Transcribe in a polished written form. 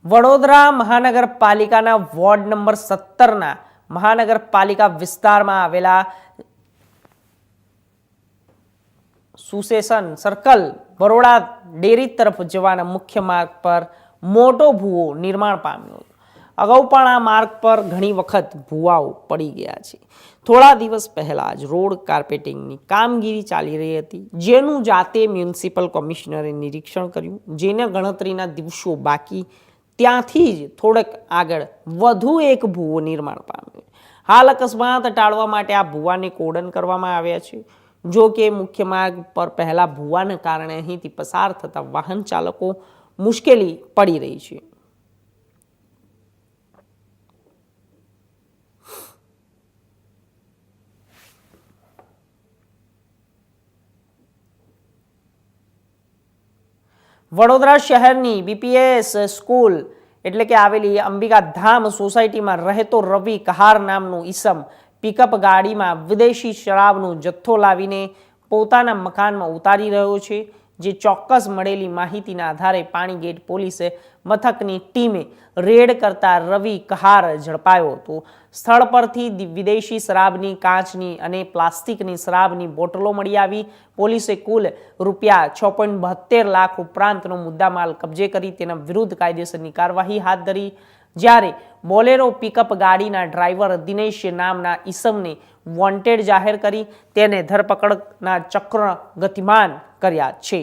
વડોદરા મહાનગરપાલિકાના ward number 17ના મહાનગરપાલિકા વિસ્તારમાં આવેલા સુસેશન સર્કલ બરોડા ડેરી તરફ જવાના મુખ્ય માર્ગ પર મોટો ભૂવો નિર્માણ પામ્યો હતો. અગાઉ પણ આ માર્ગ પર ઘણી વખત ભૂવાઓ પડી ગયા છે. થોડા દિવસ પહેલા જ રોડ કાર્પેટિંગની કામગીરી ચાલી રહી હતી, જેનું જાતે મ્યુનિસિપલ કમિશનરે નિરીક્ષણ કર્યું. જેને ગણતરીના દિવસો બાકી ત્યાંથી જ થોડેક આગળ વધુ એક ભૂવો નિર્માણ પામ્યો. હાલ અકસ્માત ટાળવા માટે આ ભૂવાને કોર્ડન કરવામાં આવ્યા છે. જો કે મુખ્ય માર્ગ પર પહેલા ભૂવાને કારણે અહીંથી પસાર થતા વાહન ચાલકો મુશ્કેલી પડી રહી છે. વડોદરા શહેરની બીપીએસ સ્કૂલ એટલે કે આવેલી અંબિકા ધામ સોસાયટીમાં રહેતો રવિ કહાર નામનો ઈસમ પિકઅપ ગાડીમાં વિદેશી શરાબનો જથ્થો લાવીને પોતાના મકાનમાં ઉતારી રહ્યો છે. જે ચોક્કસ મળેલી માહિતીના આધારે પાણીગેટ પોલીસે મથકની ટીમે રેડ કરતા રવિ કહાર ઝડપાયો હતો. સ્થળ પરથી વિદેશી શરાબની કાચની અને પ્લાસ્ટિકની શરાબની બોટલો મળી આવી. પોલીસે કુલ રૂપિયા 6.72 લાખ ઉપરાંતનો મુદ્દામાલ કબજે કરી તેના વિરુદ્ધ કાયદેસરની કાર્યવાહી હાથ ધરી. જ્યારે બોલેરો પિકઅપ ગાડીના ડ્રાઈવર દિનેશ નામના ઈસમને વોન્ટેડ જાહેર કરી તેને ધરપકડના ચક્ર ગતિમાન કર્યા છે.